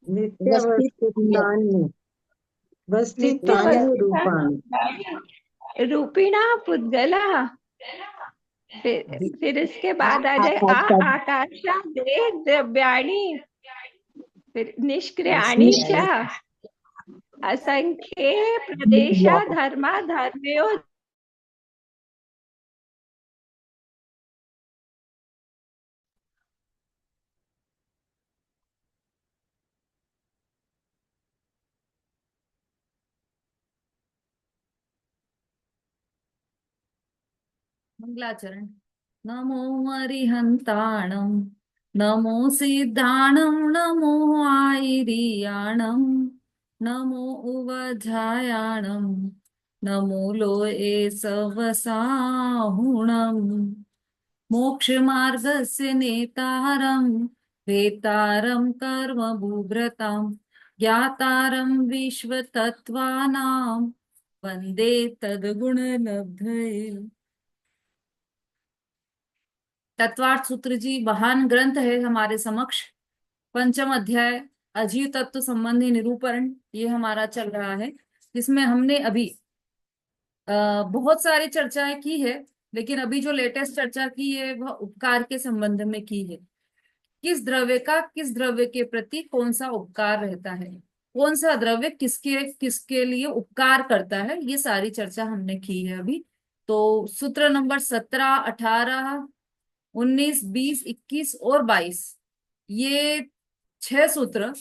वस्ति नित्यवस्थितानि वस्थितानि रूपाणि। नित्यवस्थितानि रूपिणा पुद्गला। फिर इसके बाद आ जाए आकाशा दे द्रव्याणि। फिर निष्क्रियाणि च असंख्ये प्रदेशा धर्मा धर्मयो। मंगलाचरण। नमो अरिहंताणं, नमो सिद्धाणं, नमो आयरियाणं, नमो उवधायाणं, नमो लोये सवसाहुणम्। मोक्ष मार्गस्य नेतारं, वेतारं कर्मभूभृतां, ज्ञातारं विश्वतत्त्वानां, वन्दे तद्गुणलब्धये। तत्वार्थ सूत्र जी महान ग्रंथ है हमारे समक्ष। पंचम अध्याय अजीव तत्व संबंधी निरूपण ये हमारा चल रहा है, जिसमें हमने अभी बहुत सारी चर्चाएं की है, लेकिन अभी जो लेटेस्ट चर्चा की है वह उपकार के संबंध में की है। किस द्रव्य का किस द्रव्य के प्रति कौन सा उपकार रहता है, कौन सा द्रव्य किसके किसके लिए उपकार करता है, ये सारी चर्चा हमने की है अभी। तो सूत्र नंबर 17, 18, 19, 20, 21 और 22, ये 6 सूत्र,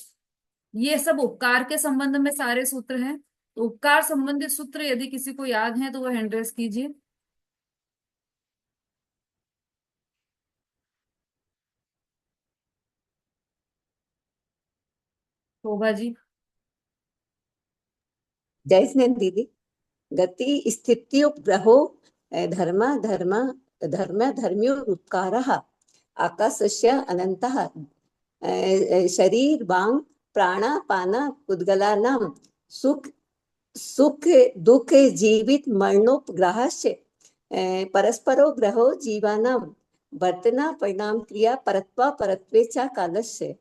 ये सब उपकार के संबंध में सारे सूत्र हैं। तो उपकार संबंधित सूत्र यदि किसी को याद है तो वह हैंड रेस कीजिए। शोभा जी। जय स्नेह दीदी। गति स्थिति उपग्रहो धर्म धर्म धर्म धर्म्यो उपकारः आकाशस्य अनन्तः शरीर वांग प्राणापान उद्गलानां सुख सुख दुख जीवित मरणोपग्रहस्य परस्परो ग्रहो जीवानां वर्तना परिणाम क्रिया परत्वा परत्वे च कालस्य।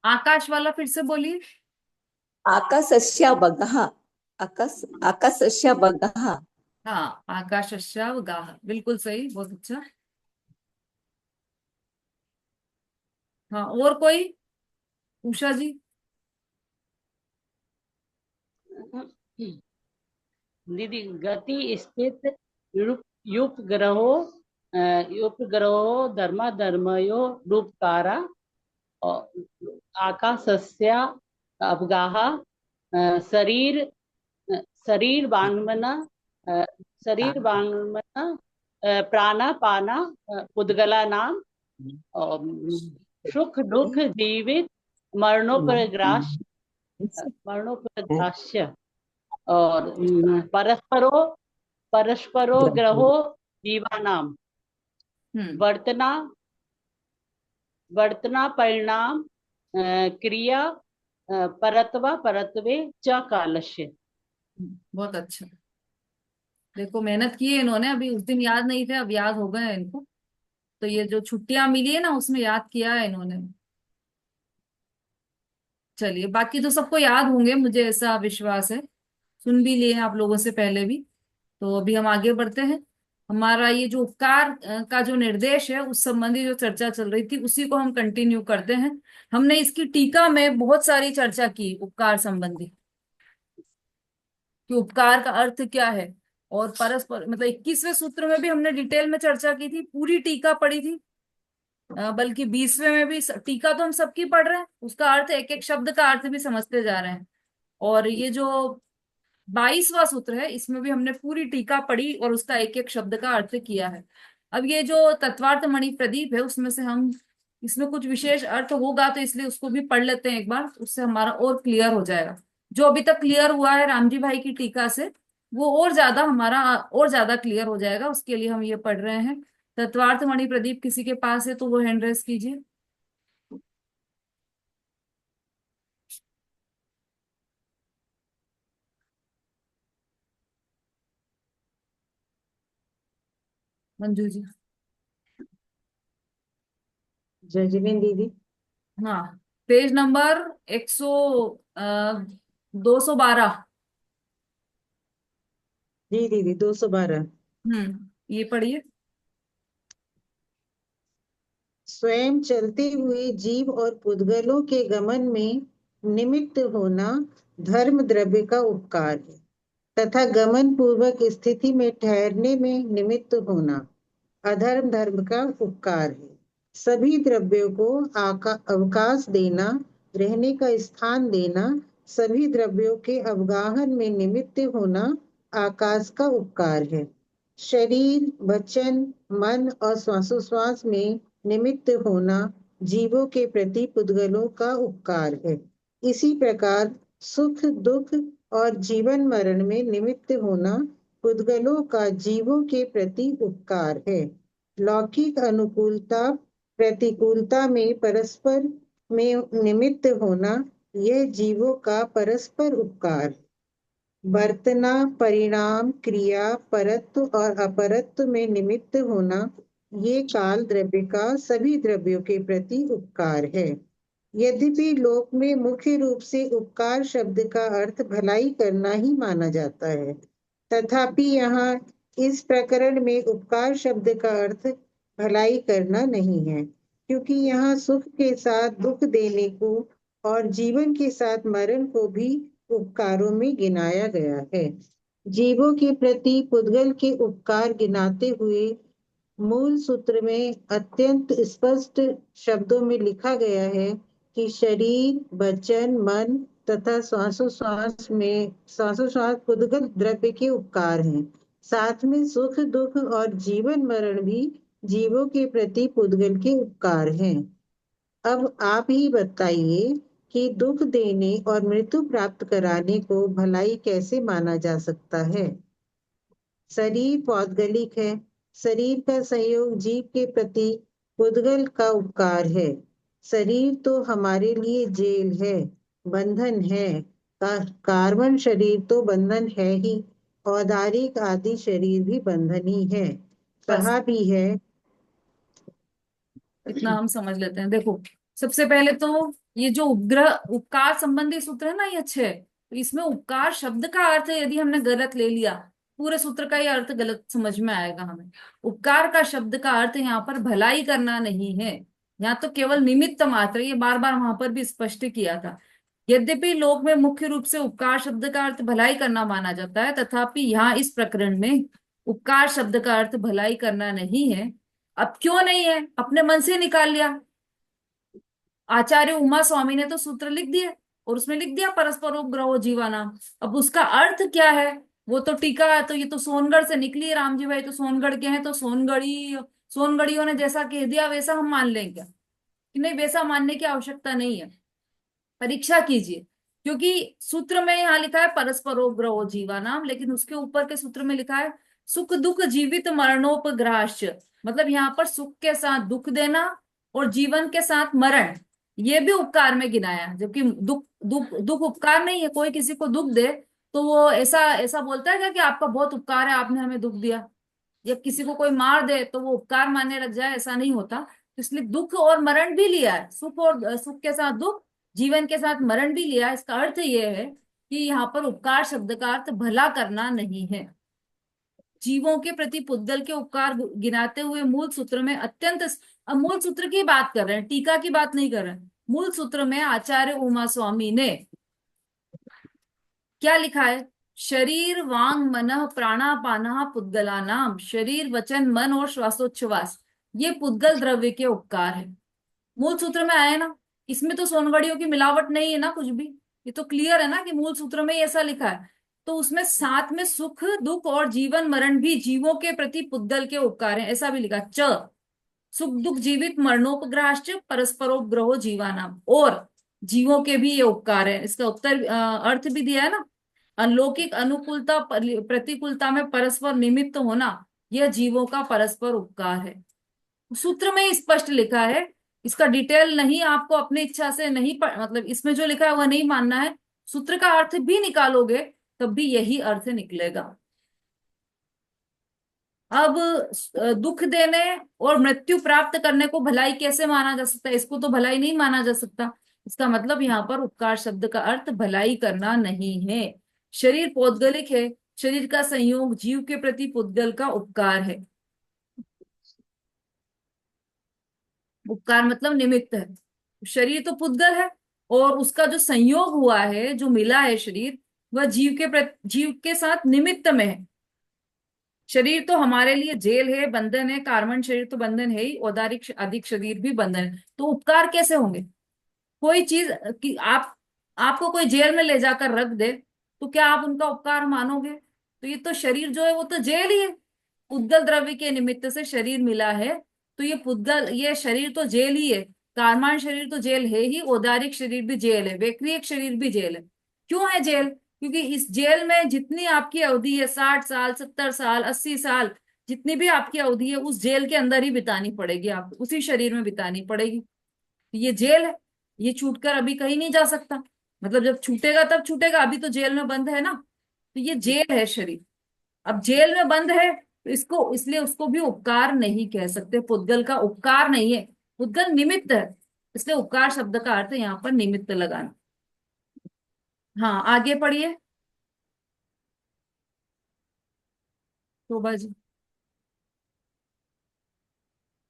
आकाश वाला फिर से बोलिए। आकाशस्य बगः आकाशस्य बगः। हाँ, आकाशस्यावगाह, बिल्कुल सही, बहुत अच्छा। हाँ, और कोई? उषा जी। दीदी गति स्थित युपग्रहो धर्मा धर्मयो रूपकारा आकाशस्य अवगाह शरीर शरीर वाङ्मना प्राणापाना उद्गलानां सुख दुख जीवित मरणोपग्रास्य और परस्परो ग्रहो जीवानां वर्तना वर्तना परिणाम क्रिया परत्वा परत्वे च कालस्य। बहुत अच्छा। देखो मेहनत की है इन्होंने, अभी उस दिन याद नहीं थे, अब याद हो गए इनको। तो ये जो छुट्टियां मिली है ना उसमें याद किया है इन्होंने। चलिए, बाकी तो सबको याद होंगे, मुझे ऐसा विश्वास है, सुन भी लिए हैं आप लोगों से पहले भी। तो अभी हम आगे बढ़ते हैं। हमारा ये जो उपकार का जो निर्देश है उस संबंधी जो चर्चा चल रही थी उसी को हम कंटिन्यू करते हैं। हमने इसकी टीका में बहुत सारी चर्चा की उपकार संबंधी, कि उपकार का अर्थ क्या है। और परस्पर मतलब 21वें सूत्र में भी हमने डिटेल में चर्चा की थी, पूरी टीका पढ़ी थी। बल्कि 20वें में भी टीका तो हम सबकी पढ़ रहे हैं, उसका अर्थ एक एक शब्द का अर्थ भी समझते जा रहे हैं। और ये जो 22वां सूत्र है इसमें भी हमने पूरी टीका पढ़ी और उसका एक एक शब्द का अर्थ किया है। अब ये जो तत्वार्थ मणि प्रदीप है उसमें से हम, इसमें कुछ विशेष अर्थ होगा तो इसलिए उसको भी पढ़ लेते हैं एक बार, उससे हमारा और क्लियर हो जाएगा। जो अभी तक क्लियर हुआ है राम जी भाई की टीका से, वो और ज्यादा हमारा और ज्यादा क्लियर हो जाएगा, उसके लिए हम ये पढ़ रहे हैं। तत्वार्थ मणि प्रदीप किसी के पास है तो वो हैंड रेस कीजिए। मंजू जी। जजमें दीदी। हाँ, पेज नंबर 212। जी दीदी, 212। ये पढ़िए। स्वयं चलते हुए जीव और पुद्गलों के गमन में निमित्त होना धर्म द्रव्य का उपकार है, तथा गमन पूर्वक स्थिति में ठहरने में निमित्त होना अधर्म धर्म का उपकार है। सभी द्रव्यों को अवकाश देना, रहने का स्थान देना, सभी द्रव्यों के अवगाहन में निमित्त होना आकाश का उपकार है। शरीर, वचन, मन और श्वासोश्वास में निमित्त होना जीवों के प्रति पुद्गलों का उपकार है। इसी प्रकार सुख दुख और जीवन मरण में निमित्त होना पुद्गलों का जीवों के प्रति उपकार है। लौकिक अनुकूलता प्रतिकूलता में परस्पर में निमित्त होना यह जीवों का परस्पर उपकार है। वर्तना, परिणाम, क्रिया, परत्व और अपरत्व में निमित्त होना ये काल द्रव्य का सभी द्रव्यों के प्रति उपकार है। यद्यपि लोक में मुख्य रूप से उपकार शब्द का अर्थ भलाई करना ही माना जाता है, तथापि यहाँ इस प्रकरण में उपकार शब्द का अर्थ भलाई करना नहीं है, क्योंकि यहाँ सुख के साथ दुख देने को और जीवन के साथ मरण को भी उपकारों में गिनाया गया है। जीवों के प्रति पुद्गल के उपकार गिनाते हुए मूल सूत्र में अत्यंत स्पष्ट शब्दों में लिखा गया है कि शरीर, वचन, मन तथा श्वासोश्वास पुद्गल द्रव्य के उपकार हैं। साथ में सुख दुख और जीवन मरण भी जीवों के प्रति पुद्गल के उपकार हैं। अब आप ही बताइए कि दुख देने और मृत्यु प्राप्त कराने को भलाई कैसे माना जा सकता है। शरीर पौद्गलिक है। शरीर का सहयोग जीव के प्रति पुद्गल का उपकार है। शरीर तो हमारे लिए जेल है, बंधन है। कार्बन शरीर तो बंधन है ही, औदारिक आदि शरीर भी बंधन ही है। बस कहा भी है। इतना हम समझ लेते हैं। देखो, सबसे पहले तो ये जो उपग्रह उपकार संबंधी सूत्र है ना, ये अच्छे है। तो इसमें उपकार शब्द का अर्थ यदि हमने गलत ले लिया, पूरे सूत्र का ये अर्थ गलत समझ में आएगा हमें। उपकार का शब्द का अर्थ यहाँ पर भलाई करना नहीं है, यहाँ तो केवल निमित्त मात्र। ये बार बार वहां पर भी स्पष्ट किया था। यद्यपि लोक में मुख्य रूप से उपकार शब्द का अर्थ भलाई करना माना जाता है, तथापि यहाँ इस प्रकरण में उपकार शब्द का अर्थ भलाई करना नहीं है। अब क्यों नहीं है, अपने मन से निकाल लिया। आचार्य उमा स्वामी ने तो सूत्र लिख दिया और उसमें लिख दिया परस्परोपग्रहो जीवानाम। अब उसका अर्थ क्या है वो तो टीका है, तो ये तो सोनगढ़ से निकली है। राम जी भाई तो सोनगढ़ के हैं, तो सोनगढ़ियों ने जैसा कह दिया वैसा हम मान लें क्या? कि नहीं, वैसा मानने की आवश्यकता नहीं है। परीक्षा कीजिए, क्योंकि सूत्र में यहाँ लिखा है परस्परोपग्रहो जीवानाम, लेकिन उसके ऊपर के सूत्र में लिखा है सुख दुख जीवित मरणोपग्रहाश्च। मतलब यहाँ पर सुख के साथ दुख देना और जीवन के साथ मरण, ये भी उपकार में गिनाया। जबकि दुख दुख दुख उपकार नहीं है। कोई किसी को दुख दे तो वो ऐसा ऐसा बोलता है क्या कि आपका बहुत उपकार है, आपने हमें दुख दिया? या किसी को कोई मार दे तो वो उपकार मानने लग जाए, ऐसा नहीं होता। तो इसलिए दुख और मरण भी लिया है, सुख और सुख के साथ दुख, जीवन के साथ मरण भी लिया। इसका अर्थ ये है कि यहाँ पर उपकार शब्द का अर्थ भला करना नहीं है। जीवों के प्रति पुद्गल के उपकार गिनाते हुए मूल सूत्र में अत्यंत, अब मूल सूत्र की बात कर रहे हैं, टीका की बात नहीं कर रहे हैं। मूल सूत्र में आचार्य उमा स्वामी ने क्या लिखा है? शरीर वांग मनः प्राणापानः पुद्गला नाम। शरीर वचन मन और श्वासोच्छ्वास ये पुद्गल द्रव्य के उपकार है। मूल सूत्र में आया ना, इसमें तो सोनगढ़ियों की मिलावट नहीं है ना कुछ भी। ये तो क्लियर है ना कि मूल सूत्र में ऐसा लिखा है। तो उसमें साथ में सुख दुख और जीवन मरण भी जीवों के प्रति पुद्गल के उपकार है, ऐसा भी लिखा। सुख दुख जीवित मरणोपग्रहाश्च परस्परोपग्रहो जीवानाम, और जीवों के भी ये उपकार है। इसका उत्तर अर्थ भी दिया है ना, अलौकिक अनुकूलता प्रतिकूलता में परस्पर निमित्त होना यह जीवों का परस्पर उपकार है। सूत्र में स्पष्ट लिखा है। इसका डिटेल नहीं, आपको अपनी इच्छा से नहीं मतलब इसमें जो लिखा है वह नहीं मानना है। सूत्र का अर्थ भी निकालोगे तब भी यही अर्थ निकलेगा। अब दुख देने और मृत्यु प्राप्त करने को भलाई कैसे माना जा सकता है? इसको तो भलाई नहीं माना जा सकता, इसका मतलब यहाँ पर उपकार शब्द का अर्थ भलाई करना नहीं है। शरीर पौद्गलिक है, शरीर का संयोग जीव के प्रति पुद्गल का उपकार है। उपकार मतलब निमित्त है। शरीर तो पुद्गल है और उसका जो संयोग हुआ है, जो मिला है शरीर, वह जीव के साथ निमित्त में है। शरीर तो हमारे लिए जेल है, बंधन है। कार्बन शरीर तो बंधन है ही, औदारिक अधिक शरीर भी बंधन है। तो उपकार कैसे होंगे? कोई चीज कि आपको कोई जेल में ले जाकर रख दे, तो क्या आप उनका उपकार मानोगे? तो ये तो शरीर जो है वो तो जेल ही है। पुद्गल द्रव्य के निमित्त से शरीर मिला है, तो ये शरीर तो जेल ही है। कार्मान शरीर तो जेल है ही, औदारिक शरीर भी जेल है, वैक्रियक शरीर भी जेल है। क्यों है जेल? क्योंकि इस जेल में जितनी आपकी अवधि है, 60 साल, 70 साल, 80 साल, जितनी भी आपकी अवधि है, उस जेल के अंदर ही बितानी पड़ेगी, आपको उसी शरीर में बितानी पड़ेगी। ये जेल है, ये छूटकर अभी कहीं नहीं जा सकता। मतलब जब छूटेगा तब छूटेगा, अभी तो जेल में बंद है ना। तो ये जेल है शरीर। अब जेल में बंद है तो इसको, इसलिए उसको भी उपकार नहीं कह सकते, पुद्गल का उपकार नहीं है। पुद्गल निमित्त है, इसलिए उपकार शब्द का अर्थ यहाँ पर निमित्त लगाना। हाँ, आगे पढ़िए शोभा जी।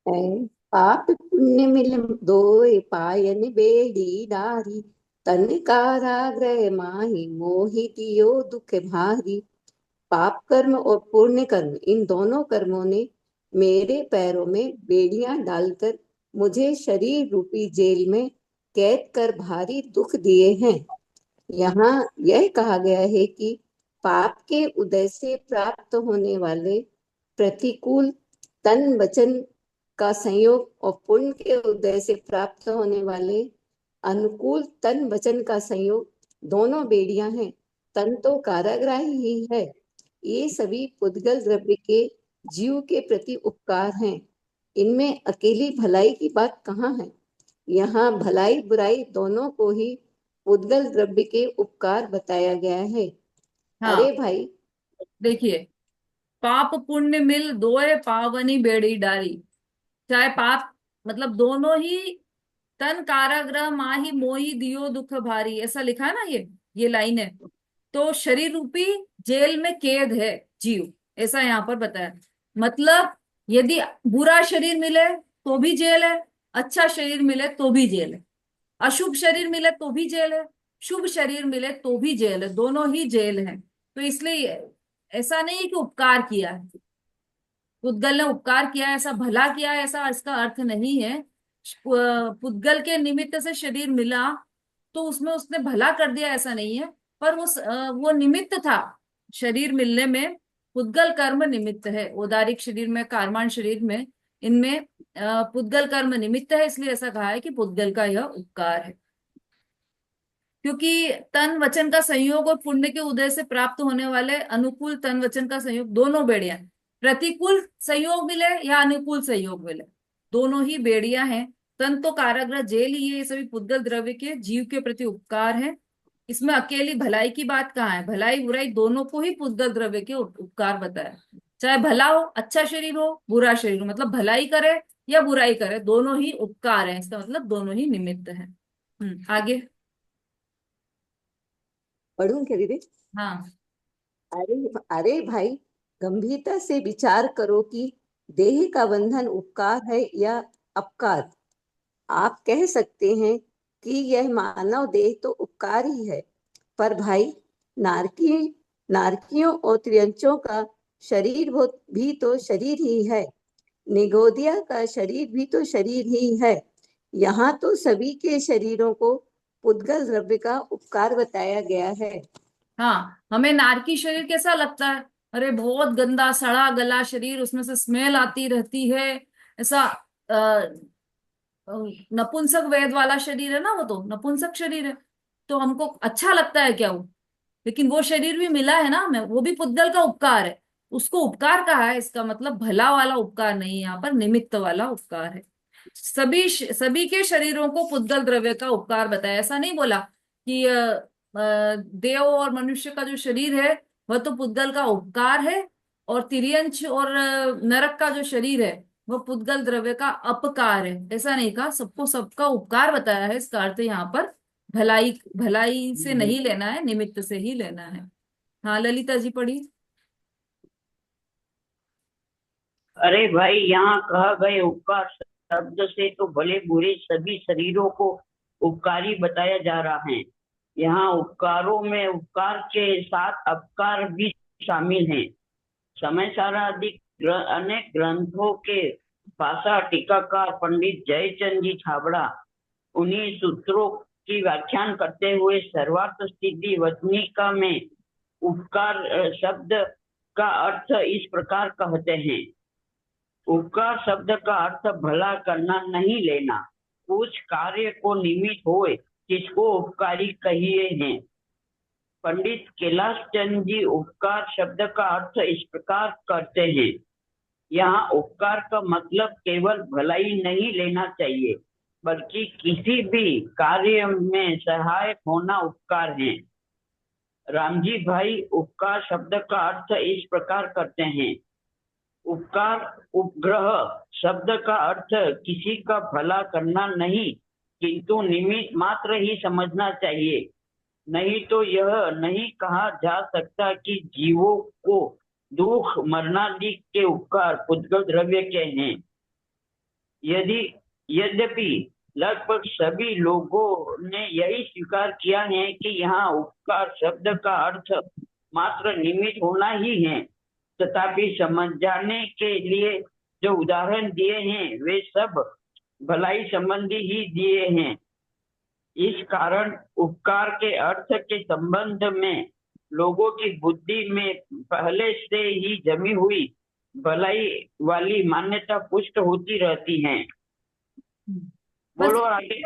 पाप पुण्य मिल दोय पायन बेड़ी डारी, तन काराग्रह माही मोहि दियो दुख भारी। पाप कर्म और पुण्य कर्म, इन दोनों कर्मों ने मेरे पैरों में बेड़ियां डालकर मुझे शरीर रूपी जेल में कैद कर भारी दुख दिए हैं। यहाँ यह कहा गया है कि पाप के उदय से प्राप्त होने वाले प्रतिकूल तन वचन का संयोग और पुण्य के उदय से प्राप्त होने वाले अनुकूल तन वचन का संयोग दोनों बेड़ियां हैं। तन तो काराग्राही ही है। ये सभी पुद्गल द्रव्य के जीव के प्रति उपकार हैं। इनमें अकेली भलाई की बात कहाँ है? यहाँ भलाई बुराई दोनों को ही पुद्गल द्रव्य के उपकार बताया गया है। अरे हाँ, भाई, देखिए, पाप पुण्य मिल दोए पावनी बेड़ी डारी। चाहे पाप मतलब दोनों ही, तन कारागृह माही मोही दियो दुख भारी, ऐसा लिखा है ना, ये लाइन है। तो शरीर रूपी जेल में कैद है जीव, ऐसा यहाँ पर बताया। मतलब यदि बुरा शरीर मिले तो भी जेल है, अच्छा शरीर मिले तो भी जेल है, अशुभ शरीर मिले तो भी जेल है, शुभ शरीर मिले तो भी जेल है, दोनों ही जेल है। तो इसलिए ऐसा नहीं है कि उपकार किया है, पुद्गल ने उपकार किया है, ऐसा भला किया है, ऐसा इसका अर्थ नहीं है। पुद्गल के निमित्त से शरीर मिला तो उसमें उसने भला कर दिया, ऐसा नहीं है। पर वो निमित्त था शरीर मिलने में। पुद्गल कर्म निमित्त है, औदारिक शरीर में, कार्माण शरीर में, इनमें पुद्गल कर्म निमित्त है, इसलिए ऐसा कहा है कि पुद्गल का यह उपकार है। क्योंकि तन वचन का संयोग और पुण्य के उदय से प्राप्त होने वाले अनुकूल तन वचन का संयोग, दोनों बेड़ियां, प्रतिकूल संयोग मिले या अनुकूल संयोग मिले, दोनों ही बेड़ियां हैं। तन तो कारागृह जेल ही है। ये सभी पुद्गल द्रव्य के जीव के प्रति उपकार है। इसमें अकेली भलाई की बात कहाँ है? भलाई बुराई दोनों को ही पुद्गल द्रव्य के उपकार बताया। चाहे भला हो, अच्छा शरीर हो, बुरा शरीर हो, मतलब भलाई करे या बुराई करे, दोनों ही उपकार है, इसका मतलब दोनों ही निमित्त है। आगे। पढ़ूं क्या दीदी? हाँ, अरे अरे भाई, गंभीरता से विचार करो कि देह का बंधन उपकार है या अपकार। आप कह सकते हैं कि यह मानव देह तो उपकार ही है, पर भाई, नारकी नारकियों और त्रियंचों का शरीर भी तो शरीर ही है। निगोदिया का शरीर भी तो शरीर ही है। यहाँ तो सभी के शरीरों को पुद्गल द्रव्य का उपकार बताया गया है। हाँ, हमें नारकी शरीर कैसा लगता है? अरे बहुत गंदा सड़ा गला शरीर, उसमें से स्मेल आती रहती है, ऐसा नपुंसक वेद वाला शरीर है ना, वो तो नपुंसक शरीर है। तो हमको अच्छा लगता है क्या वो? लेकिन वो शरीर भी मिला है ना हमें, वो भी पुद्गल का उपकार है। उसको उपकार कहा है, इसका मतलब भला वाला उपकार नहीं है, यहाँ पर निमित्त वाला उपकार है। सभी के शरीरों को पुद्गल द्रव्य का उपकार बताया। ऐसा नहीं बोला कि देव और मनुष्य का जो शरीर है वह तो पुद्गल का उपकार है, और तिर्यंच और नरक का जो शरीर है वह पुद्गल द्रव्य का अपकार है। ऐसा नहीं कहा, सबको सबका उपकार बताया है। इसका अर्थ यहाँ पर भलाई, भलाई से नहीं लेना है, निमित्त से ही लेना है। हाँ ललिता जी पढ़ी। अरे भाई, यहाँ कहा गए उपकार शब्द से तो भले बुरे सभी शरीरों को उपकारी बताया जा रहा है। यहाँ उपकारों में उपकार के साथ अपकार भी शामिल हैं। समय सारादि अनेक ग्रंथों के भाषा टीकाकार पंडित जयचंद जी छाबड़ा उन्हीं सूत्रों की व्याख्यान करते हुए सर्वार्थ स्थिति वचनिका में उपकार शब्द का अर्थ इस प्रकार कहते हैं। उपकार शब्द का अर्थ भला करना नहीं लेना, कुछ कार्य को निमित्त होए जिसको उपकारी कहिए हैं। पंडित कैलाश चंद जी उपकार शब्द का अर्थ इस प्रकार करते हैं। यहाँ उपकार का मतलब केवल भलाई नहीं लेना चाहिए, बल्कि किसी भी कार्य में सहायक होना उपकार है। रामजी भाई उपकार शब्द का अर्थ इस प्रकार करते हैं। उपकार उपग्रह शब्द का अर्थ किसी का भला करना नहीं, किंतु निमित्त मात्र ही समझना चाहिए। नहीं तो यह नहीं कहा जा सकता कि जीवों को दुख मरणादि के उपकार पुद्गल द्रव्य के हैं। यद्यपि लगभग सभी लोगों ने यही स्वीकार किया है कि यहाँ उपकार शब्द का अर्थ मात्र निमित्त होना ही है, तथापि समझाने के लिए जो उदाहरण दिए हैं वे सब भलाई संबंधी ही दिए हैं। इस कारण उपकार के अर्थ के संबंध में लोगों की बुद्धि में पहले से ही जमी हुई भलाई वाली मान्यता पुष्ट होती रहती है। बोलो आगे।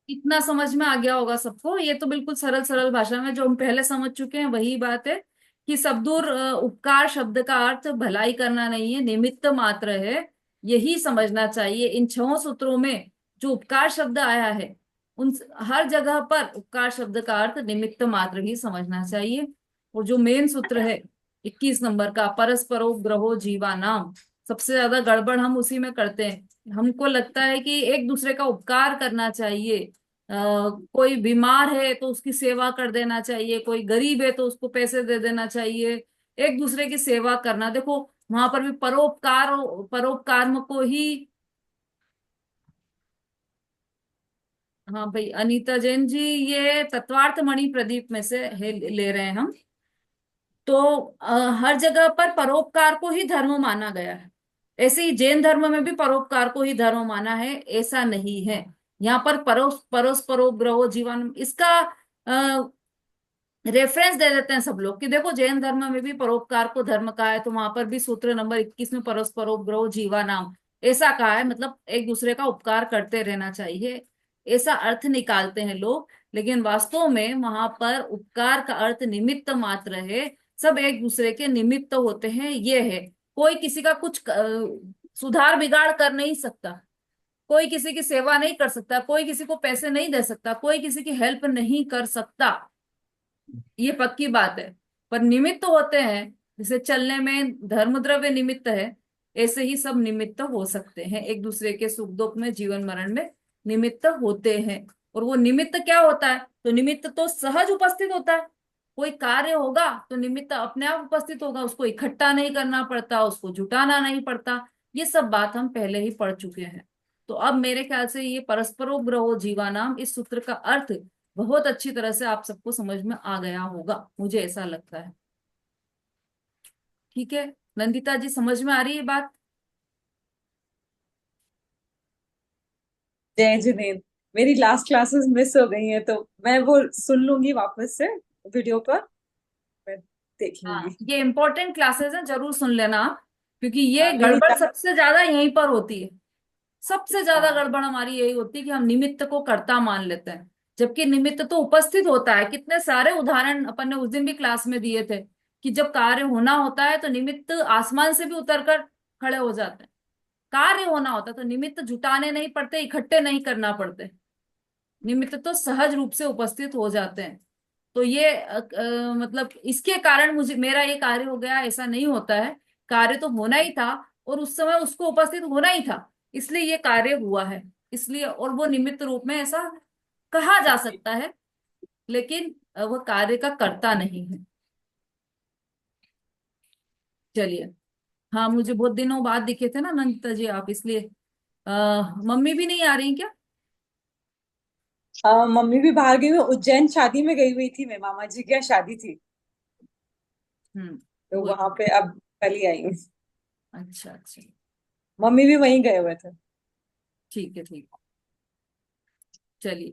इतना समझ में आ गया होगा सबको। ये तो बिल्कुल सरल सरल भाषा में जो हम पहले समझ चुके हैं वही बात है कि सबदूर उपकार शब्द का अर्थ भलाई करना नहीं है, निमित्त मात्र है। यही समझना चाहिए। इन 6 सूत्रों में जो उपकार शब्द आया है उन हर जगह पर उपकार शब्द का अर्थ निमित्त मात्र ही समझना चाहिए। और जो मेन सूत्र है 21 नंबर का, परस्परोपग्रहो जीवानाम, सबसे ज्यादा गड़बड़ हम उसी में करते हैं। हमको लगता है कि एक दूसरे का उपकार करना चाहिए। कोई बीमार है तो उसकी सेवा कर देना चाहिए, कोई गरीब है तो उसको पैसे दे देना चाहिए, एक दूसरे की सेवा करना। देखो वहां पर भी परोपकार, परोपकार को ही। हाँ भाई अनीता जैन जी, ये तत्वार्थ मणि प्रदीप में से ले रहे हैं हम। तो हर जगह पर परोपकार को ही धर्म माना गया है। ऐसे ही जैन धर्म में भी परोपकार को ही धर्म माना है, ऐसा नहीं है। यहाँ पर परोपग्रहो जीवन, इसका रेफरेंस दे देते हैं सब लोग कि देखो जैन धर्म में भी परोपकार को धर्म कहा है, तो वहां पर भी सूत्र नंबर 21 में परस्परोपग्रहो जीवानाम ऐसा कहा है, मतलब एक दूसरे का उपकार करते रहना चाहिए, ऐसा अर्थ निकालते हैं लोग। लेकिन वास्तव में वहां पर उपकार का अर्थ निमित्त मात्र है। सब एक दूसरे के निमित्त होते हैं, ये है। कोई किसी का कुछ सुधार बिगाड़ कर नहीं सकता, कोई किसी की सेवा नहीं कर सकता, कोई किसी को पैसे नहीं दे सकता, कोई किसी की हेल्प नहीं कर सकता, ये पक्की बात है। पर निमित्त होते हैं, जैसे चलने में धर्म द्रव्य निमित्त है, ऐसे ही सब निमित्त हो सकते हैं। एक दूसरे के सुख दुख में, जीवन मरण में निमित्त होते हैं। और वो निमित्त क्या होता है? तो निमित्त तो सहज उपस्थित होता है। कोई कार्य होगा तो निमित्त अपने आप उपस्थित होगा, उसको इकट्ठा नहीं करना पड़ता, उसको जुटाना नहीं पड़ता। ये सब बात हम पहले ही पढ़ चुके हैं। तो अब मेरे ख्याल से ये परस्परोग्रहो जीवानाम, इस सूत्र का अर्थ बहुत अच्छी तरह से आप सबको समझ में आ गया होगा, मुझे ऐसा लगता है। ठीक है नंदिता जी, समझ में आ रही है बात? जय जिनेन्द्र, मेरी लास्ट क्लासेस मिस हो गई हैं, तो मैं वो सुन लूंगी वापस से वीडियो पर, मैं देख हाँ, लूंगी। ये इम्पोर्टेंट क्लासेस हैं, जरूर सुन लेना आप, क्योंकि ये हाँ, गड़बड़ सबसे ज्यादा यहीं पर होती है। सबसे ज्यादा हाँ, गड़बड़ हमारी यही होती है कि हम निमित्त को कर्ता मान लेते हैं, जबकि निमित्त तो उपस्थित होता है। कितने सारे उदाहरण अपन ने उस दिन भी क्लास में दिए थे कि जब कार्य होना होता है तो निमित्त आसमान से भी उतरकर खड़े हो जाते हैं। कार्य होना होता है तो निमित्त जुटाने नहीं पड़ते, इकट्ठे नहीं करना पड़ते, निमित्त तो सहज रूप से उपस्थित हो जाते हैं। तो ये मतलब इसके कारण मुझे मेरा ये कार्य हो गया, ऐसा नहीं होता है। कार्य तो होना ही था, और उस समय उसको उपस्थित होना ही था, इसलिए ये कार्य हुआ है। इसलिए और वो निमित्त रूप में ऐसा कहा जा सकता है, लेकिन वह कार्य का कर्ता नहीं है। चलिए। हाँ, मुझे बहुत दिनों बाद दिखे थे ना अनंता जी आप, इसलिए मम्मी भी नहीं आ रही क्या? मम्मी भी बाहर गई हुई, उज्जैन शादी में गई हुई थी, मैं मामा जी के यहाँ शादी थी, तो वो वहां पे अब कल ही आई हूँ। अच्छा अच्छा। मम्मी भी वहीं गए हुए थे। ठीक है ठीक है। चलिए।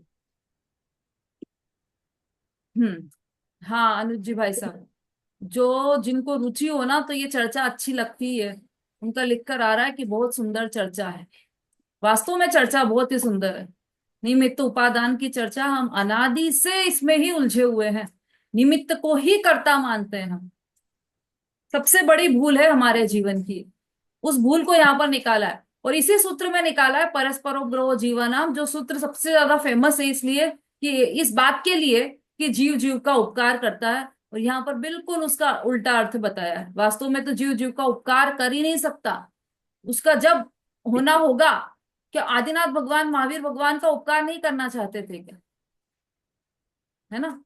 हाँ अनुज जी भाई साहब, जो जिनको रुचि हो ना तो ये चर्चा अच्छी लगती है, उनका लिख कर आ रहा है कि बहुत सुंदर चर्चा है। वास्तव में चर्चा बहुत ही सुंदर है। निमित्त उपादान की चर्चा, हम अनादि से इसमें ही उलझे हुए हैं, निमित्त को ही कर्ता मानते हैं हम। सबसे बड़ी भूल है हमारे जीवन की, उस भूल को यहाँ पर निकाला है, और इसी सूत्र में निकाला है परस्परोग्रहो जीवानाम, जो सूत्र सबसे ज्यादा फेमस है इसलिए कि इस बात के लिए कि जीव जीव का उपकार करता है, और यहाँ पर बिल्कुल उसका उल्टा अर्थ बताया है। वास्तव में तो जीव जीव का उपकार कर ही नहीं सकता, उसका जब होना होगा। क्या आदिनाथ भगवान महावीर भगवान का उपकार नहीं करना चाहते थे क्या? है ना?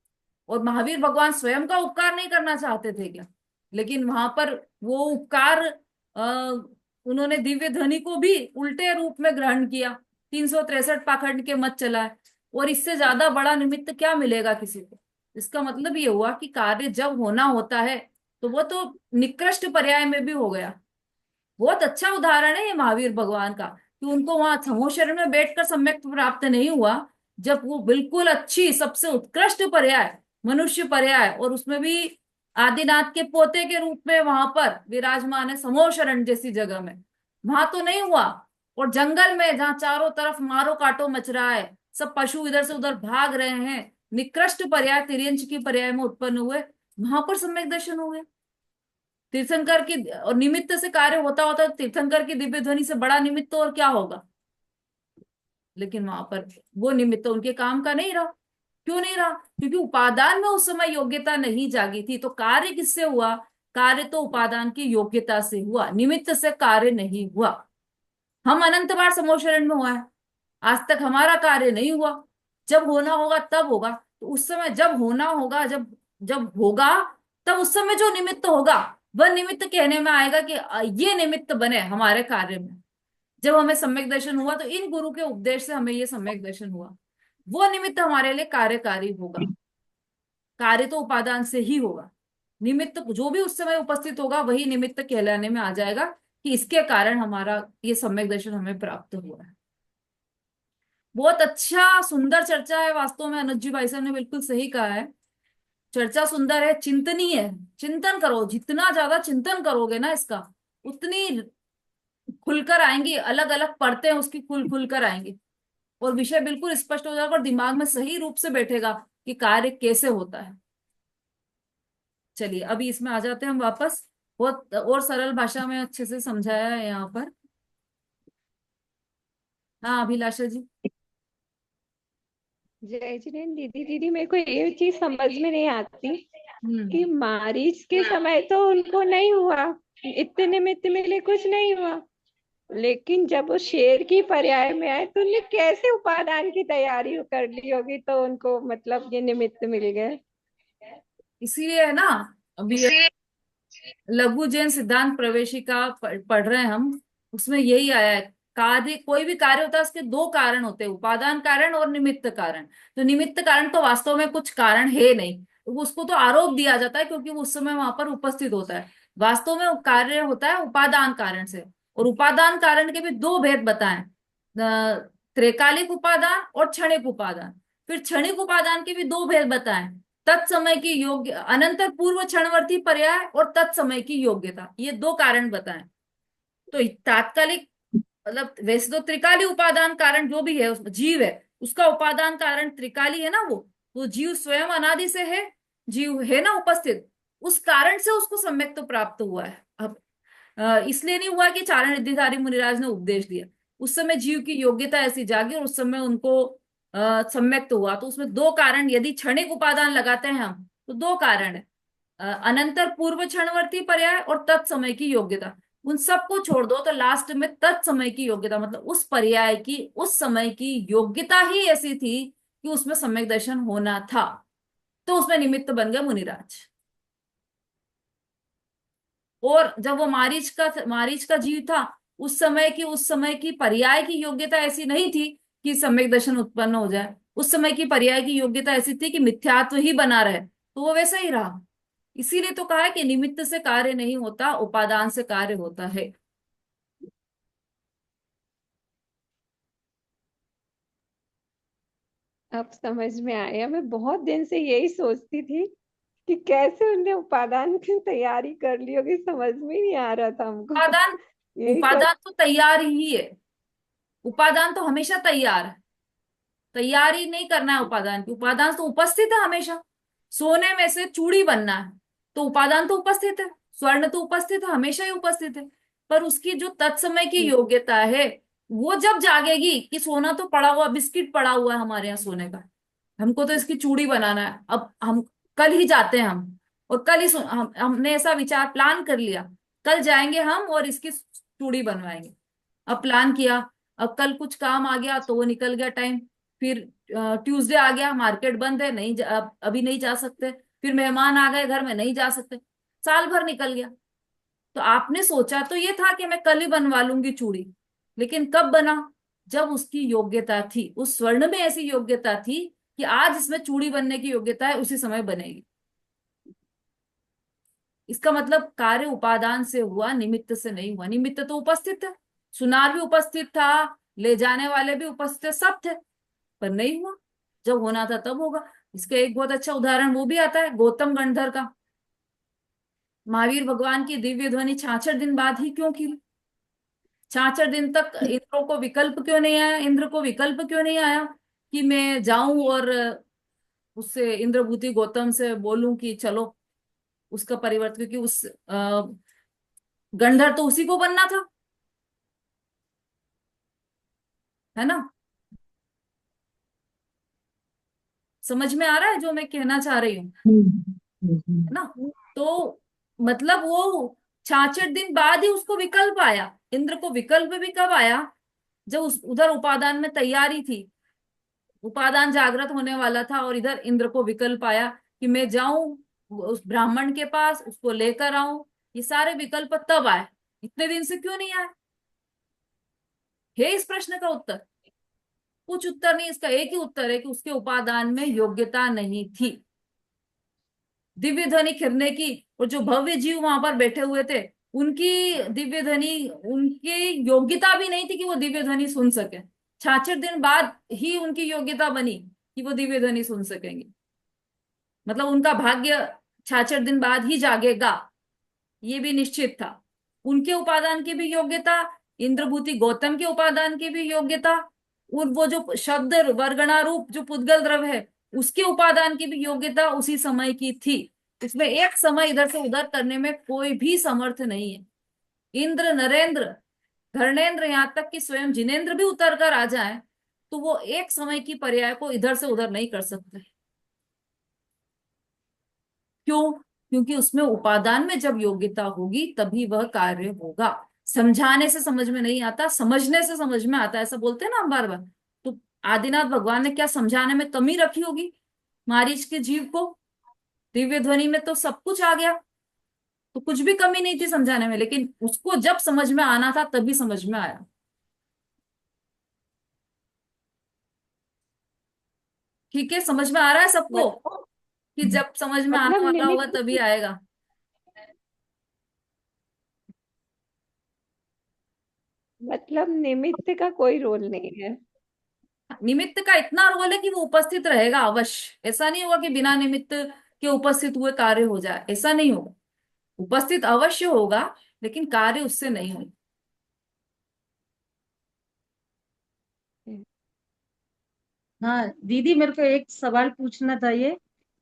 और महावीर भगवान स्वयं का उपकार नहीं करना चाहते थे क्या? लेकिन वहां पर वो उपकार उन्होंने दिव्य ध्वनि को भी उल्टे रूप में ग्रहण किया, 363 पाखंड के मत चलाए, और इससे ज्यादा बड़ा निमित्त क्या मिलेगा किसी को? इसका मतलब ये हुआ कि कार्य जब होना होता है तो वो तो निकृष्ट पर्याय में भी हो गया। बहुत अच्छा उदाहरण है ये महावीर भगवान का, कि उनको वहां समूह शरण में बैठकर सम्यक प्राप्त नहीं हुआ, जब वो बिल्कुल अच्छी सबसे उत्कृष्ट पर्याय, मनुष्य पर्याय, और उसमें भी आदिनाथ के पोते के रूप में वहां पर विराजमान है समूह शरण जैसी जगह में, वहां तो नहीं हुआ। और जंगल में जहाँ चारों तरफ मारो काटो मच रहा है, सब पशु इधर से उधर भाग रहे हैं, निकृष्ट पर्याय तिर्यंच की पर्याय में उत्पन्न हुए, वहां पर सम्यक दर्शन हो गए। तीर्थंकर की और निमित्त से कार्य होता होता तो तीर्थंकर की दिव्य ध्वनि से बड़ा निमित्त और क्या होगा? लेकिन वहां पर वो निमित्त उनके काम का नहीं रहा। क्यों नहीं रहा? क्योंकि उपादान में उस समय योग्यता नहीं जागी थी। तो कार्य किससे हुआ? कार्य तो उपादान की योग्यता से हुआ, निमित्त से कार्य नहीं हुआ। हम अनंत बार समूह शरण में हुआ है, आज तक हमारा कार्य नहीं हुआ। जब होना होगा तब होगा, तो उस समय जब होना होगा, जब जब होगा, तब उस समय जो निमित्त होगा वह निमित्त कहने में आएगा कि ये निमित्त बने हमारे कार्य में। जब हमें सम्यक दर्शन हुआ तो इन गुरु के उपदेश से हमें ये सम्यक दर्शन हुआ, वो निमित्त हमारे लिए कार्यकारी होगा। कार्य तो उपादान से ही होगा, निमित्त जो भी उस समय उपस्थित होगा वही निमित्त कहलाने में आ जाएगा कि इसके कारण हमारा ये सम्यक दर्शन हमें प्राप्त हुआ है। बहुत अच्छा सुंदर चर्चा है वास्तव में, अनुज जी भाई साहब ने बिल्कुल सही कहा है। चर्चा सुंदर है, चिंतनीय है। चिंतन करो, जितना ज्यादा चिंतन करोगे ना इसका, उतनी खुलकर आएंगी, अलग अलग परतें उसकी खुल खुल कर आएंगी, और विषय बिल्कुल स्पष्ट हो जाएगा और दिमाग में सही रूप से बैठेगा कि कार्य कैसे होता है। चलिए अभी इसमें आ जाते हैं हम वापस। बहुत और सरल भाषा में अच्छे से समझाया है यहाँ पर। हाँ अभिलाषा जी। जय जिनेन्द्र दीदी। दीदी मेरे को ये चीज समझ में नहीं आती कि हम्म। मारीच के समय तो उनको नहीं हुआ, इतने निमित्त मिले कुछ नहीं हुआ, लेकिन जब वो शेर की पर्याय में आए तो उन्हें कैसे उपादान की तैयारी कर ली होगी, तो उनको मतलब ये निमित्त मिल गए। इसीलिए है ना, अभी लघु जैन सिद्धांत प्रवेशिका पढ़ रहे हैं हम, उसमें यही आया है। कार्य, कोई भी कार्य होता है उसके दो कारण होते हैं, उपादान कारण और निमित्त कारण। तो निमित्त कारण तो वास्तव में कुछ कारण है नहीं, तो उसको तो आरोप दिया जाता है क्योंकि वो उस समय वहां पर उपस्थित होता है। वास्तव में वो कार्य होता है उपादान कारण से, और उपादान कारण के भी दो भेद बताएं, त्रैकालिक उपादान और क्षणिक उपादान। फिर क्षणिक उपादान के भी दो भेद बताएं, तत्समय की योग्य, अनंतर पूर्व क्षणवर्ती पर्याय और तत्समय की योग्यता, ये दो कारण बताएं। तो तात्कालिक मतलब वैसे तो त्रिकाली उपादान कारण जो भी है जीव है, उसका उपादान कारण त्रिकाली है ना, वो तो जीव स्वयं अनादि से है, जीव है ना उपस्थित, उस कारण से उसको सम्यक तो प्राप्त हुआ है। अब इसलिए नहीं हुआ कि चारण रिद्धिधारी मुनिराज ने उपदेश दिया, उस समय जीव की योग्यता ऐसी जागी और उस समय उनको सम्यक तो हुआ। तो उसमें दो कारण, यदि क्षणिक उपादान लगाते हैं हम तो दो कारण है, अनंतर पूर्व क्षणवर्ती पर्याय और तत्समय की योग्यता। उन सबको छोड़ दो तो लास्ट में तत्समय की योग्यता, मतलब उस पर्याय की उस समय की योग्यता ही ऐसी थी कि उसमें सम्यक दर्शन होना था, तो उसमें निमित्त बन गए मुनिराज। और जब वो मारीच का जीव था, उस समय की पर्याय की योग्यता ऐसी नहीं थी कि सम्यक दर्शन उत्पन्न हो जाए। उस समय की पर्याय की योग्यता ऐसी थी कि मिथ्यात्व ही बना रहे, तो वो वैसा ही रहा। इसीलिए तो कहा है कि निमित्त से कार्य नहीं होता, उपादान से कार्य होता है। अब समझ में आया। मैं बहुत दिन से यही सोचती थी कि कैसे उनने उपादान की तैयारी कर ली होगी, समझ में ही नहीं आ रहा था हमको। उपादान यही सब। उपादान तो तैयार ही है। उपादान तो हमेशा तैयार है, तैयारी नहीं करना है उपादान की, उपादान तो उपस्थित है हमेशा। सोने में से चूड़ी बनना है तो उपादान तो उपस्थित है, स्वर्ण तो उपस्थित है, हमेशा ही उपस्थित है। पर उसकी जो तत्समय की योग्यता है, वो जब जागेगी कि सोना तो पड़ा हुआ, बिस्किट पड़ा हुआ है हमारे यहाँ सोने का, हमको तो इसकी चूड़ी बनाना है, अब हम कल ही जाते हैं हम, और कल ही हमने ऐसा विचार प्लान कर लिया, कल जाएंगे हम और इसकी चूड़ी बनवाएंगे। अब प्लान किया, अब कल कुछ काम आ गया तो वो निकल गया टाइम। फिर ट्यूसडे आ गया, मार्केट बंद है, नहीं अभी नहीं जा सकते। फिर मेहमान आ गए घर में, नहीं जा सकते। साल भर निकल गया। तो आपने सोचा तो ये था कि मैं कल ही बनवा लूंगी चूड़ी, लेकिन कब बना? जब उसकी योग्यता थी, उस स्वर्ण में ऐसी योग्यता थी कि आज इसमें चूड़ी बनने की योग्यता है, उसी समय बनेगी। इसका मतलब कार्य उपादान से हुआ, निमित्त से नहीं हुआ। निमित्त तो उपस्थित है, सुनार भी उपस्थित था, ले जाने वाले भी उपस्थित थे, सब थे, पर नहीं हुआ। जब होना था तब होगा। इसका एक बहुत अच्छा उदाहरण वो भी आता है गौतम गंधर का। महावीर भगवान की दिव्य ध्वनि 66 दिन बाद ही क्यों की? 66 दिन तक इंद्र को विकल्प क्यों नहीं आया? इंद्र को विकल्प क्यों नहीं आया कि मैं जाऊं और उससे इंद्रभूति गौतम से बोलूं कि चलो उसका परिवर्तन, क्योंकि उस गंधर तो उसी को बनना था, है ना? समझ में आ रहा है जो मैं कहना चाह रही हूँ, है ना? तो मतलब वो 66 दिन बाद ही उसको विकल्प आया। इंद्र को विकल्प भी कब आया? जब उस उधर उपादान में तैयारी थी, उपादान जागृत होने वाला था, और इधर इंद्र को विकल्प आया कि मैं जाऊं उस ब्राह्मण के पास, उसको लेकर आऊं। ये सारे विकल्प तब आए, इतने दिन से क्यों नहीं आए? है इस प्रश्न का उत्तर? कुछ उत्तर नहीं, इसका एक ही उत्तर है कि उसके उपादान में योग्यता नहीं थी। दिव्य ध्वनि खिरने की, और जो भव्य जीव वहां पर बैठे हुए थे, उनकी दिव्य ध्वनि, उनकी योग्यता भी नहीं थी कि वो दिव्य ध्वनि सुन सके। 66 दिन बाद ही उनकी योग्यता बनी कि वो दिव्य ध्वनि सुन सकेंगे। मतलब उनका भाग्य 66 दिन बाद ही जागेगा, ये भी निश्चित था। उनके उपादान की भी योग्यता, इंद्रभूति गौतम के उपादान की भी योग्यता, और वो जो शब्द वर्गणारूप जो पुद्गल द्रव्य है उसके उपादान की भी योग्यता उसी समय की थी। इसमें एक समय इधर से उधर करने में कोई भी समर्थ नहीं है। इंद्र, नरेंद्र, धर्मेंद्र, यहाँ तक कि स्वयं जिनेन्द्र भी उतर कर आ जाए तो वो एक समय की पर्याय को इधर से उधर नहीं कर सकते। क्यों? क्योंकि उसमें उपादान में जब योग्यता होगी तभी वह कार्य होगा। समझाने से समझ में नहीं आता, समझने से समझ में आता है, ऐसा बोलते हैं ना हम बार बार। तो आदिनाथ भगवान ने क्या समझाने में कमी रखी होगी मारीच के जीव को? दिव्य ध्वनि में तो सब कुछ आ गया, तो कुछ भी कमी नहीं थी समझाने में, लेकिन उसको जब समझ में आना था तभी समझ में आया। ठीक है, समझ में आ रहा है सबको मतलब कि जब समझ में आने मतलब वाला होगा तभी निमित्त, आएगा। मतलब निमित्त का कोई रोल नहीं है। निमित्त का इतना रोल है कि वो उपस्थित रहेगा अवश्य। ऐसा नहीं होगा कि बिना निमित्त के उपस्थित हुए कार्य हो जाए, ऐसा नहीं होगा। उपस्थित अवश्य होगा, लेकिन कार्य उससे नहीं होगा। हाँ दीदी, मेरे को एक सवाल पूछना था ये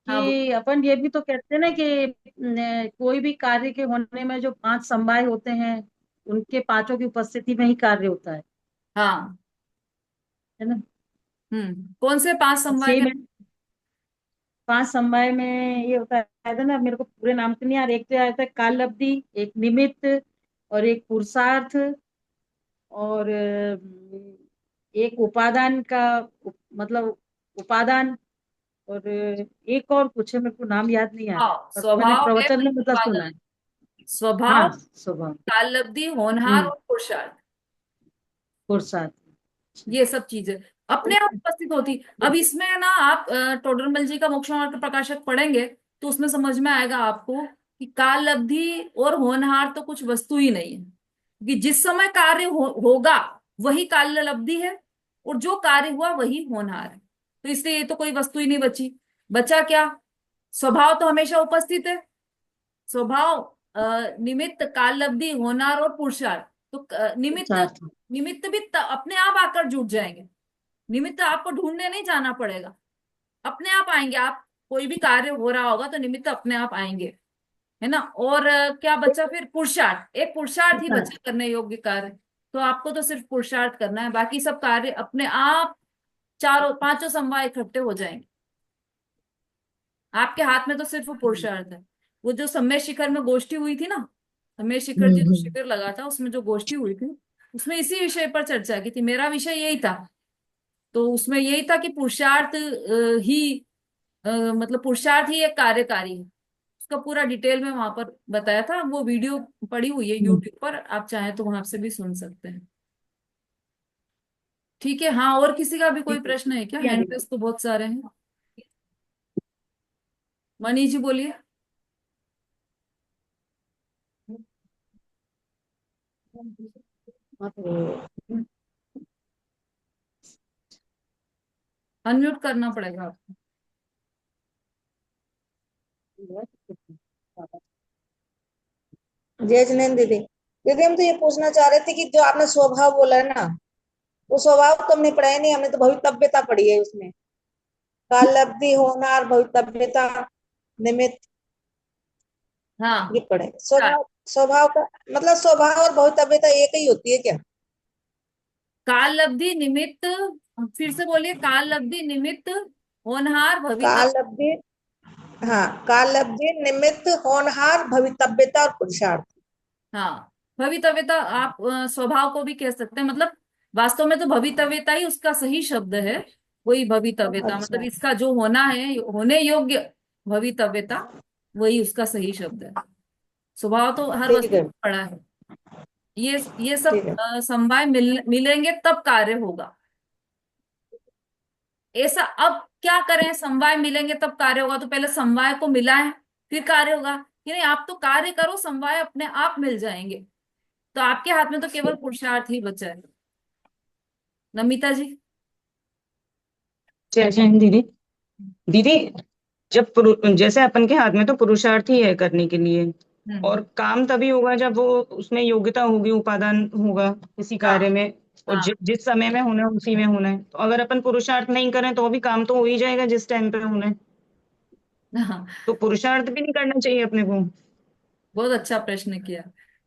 हाँ कि अपन ये भी तो कहते हैं ना कि कोई भी कार्य के होने में जो 5 समवाय होते हैं उनके पांचों की उपस्थिति में ही कार्य होता हाँ। है ना? कौन से 5 समवाय सेम में? है। 5 समवाय में ये होता है ना, मेरे को पूरे नाम तो नहीं आ रहा। एक तो आता है काल अवधि, एक निमित्त, और एक पुरुषार्थ, और एक उपादान का मतलब उपादान, और एक और कुछ है, मेरे को नाम याद नहीं आ रहा, बस मैंने स्वभाव है, प्रवचन में मतलब उत्पादन। सुना है। स्वभाव, हाँ, स्वभाव। कालब्धि, होनहार हम्म। और पुरुषार्थ, पुरुषार्थ। अच्छा। ये सब चीजें अपने आप उपस्थित होती। अब इसमें ना आप टोडरमल जी का मोक्ष मार्ग प्रकाशक पढ़ेंगे तो उसमें समझ में आएगा आपको कि काल अवधि और होनहार तो कुछ वस्तु ही नहीं है, कि जिस समय कार्य होगा वही काल अवधि है, और जो कार्य हुआ वही होनहार है। तो इसलिए ये तो कोई वस्तु ही नहीं बची। बचा क्या? स्वभाव तो हमेशा उपस्थित है। स्वभाव, निमित्त, काल अवधि, होनहार और पुरुषार्थ। तो निमित्त, पुरुषार्थ। निमित्त भी अपने आप आकर जुट जाएंगे। निमित्त आपको ढूंढने नहीं जाना पड़ेगा, अपने आप आएंगे। आप कोई भी कार्य हो रहा होगा तो निमित्त अपने आप आएंगे, है ना। और क्या बचा फिर? पुरुषार्थ। एक पुरुषार्थ ही पुरुषार्थ। बचा करने योग्य कार्य। तो आपको तो सिर्फ पुरुषार्थ करना है, बाकी सब कार्य अपने आप चारों पांचों समवाय इकट्ठे हो जाएंगे। आपके हाथ में तो सिर्फ वो पुरुषार्थ है। वो जो सम्मेद शिखर में गोष्ठी हुई थी ना, सम्मेद शिखर जी जो हम्म। शिविर लगा था उसमें जो गोष्ठी हुई थी, उसमें इसी विषय पर चर्चा की थी। मेरा विषय यही था। तो उसमें यही था कि पुरुषार्थ ही मतलब पुरुषार्थ ही एक कार्यकारी है। उसका पूरा डिटेल में वहां पर बताया था। वो वीडियो पड़ी हुई है हम्म। यूट्यूब पर, आप चाहें तो वहां से भी सुन सकते हैं। ठीक है। हाँ, और किसी का भी कोई ठीक है। प्रश्न है क्या? क्या हैंड रेस तो बहुत सारे हैं। मनी जी बोलिए। अनम्यूट करना पड़ेगा आपको। जय जिनेन्द्र दीदी। दीदी हम तो ये पूछना चाह रहे थे कि जो आपने स्वभाव बोला है ना, वो स्वभाव तो हमने पढ़ा ही नहीं, हमने तो भवितव्यता पढ़ी है उसमें। कालब्धि, होनहार, भवितव्यता, निमित्त, हाँ, ये पढ़े। का- स्वभाव, स्वभाव का मतलब स्वभाव और भवितव्यता एक ही होती है क्या? काल अवधि, निमित्त। फिर से बोलिए। काल अवधि, निमित्त, होनहार, भवितव्य। कालब्धि, हाँ, कालब्धि, निमित्त, होनहार, भवितव्यता और पुरुषार्थ। हाँ, भवितव्यता आप स्वभाव को भी कह सकते हैं। मतलब वास्तव में तो भवितव्यता ही उसका सही शब्द है। वही भवितव्यता, मतलब अच्छा। इसका जो होना है, होने योग्य भवितव्यता, वही उसका सही शब्द है। स्वभाव तो हर ठीक वस्तु है। में पड़ा है। ये सब ठीक है। समवाय मिलेंगे तब कार्य होगा। ऐसा अब क्या करें? समवाय मिलेंगे तब कार्य होगा, तो पहले समवाय को मिलाएं फिर कार्य होगा। कि नहीं, आप तो कार्य करो, समवाय अपने आप मिल जाएंगे। तो आपके हाथ में तो केवल पुरुषार्थ ही बचा है। नमिता जी। जय जैन दीदी। दीदी, जैसे अपन के हाथ में तो पुरुषार्थ ही है करने के लिए, हम्म। और काम तभी होगा जब वो उसमें योग्यता होगी, उपादान होगा किसी कार्य हाँ, में। और हाँ। जिस समय में होना है उसी में होना है, तो अगर अपन पुरुषार्थ नहीं करें तो भी काम तो हो ही जाएगा जिस टाइम पे होना है। हाँ, तो पुरुषार्थ भी नहीं करना चाहिए अपने को। बहुत अच्छा प्रश्न किया।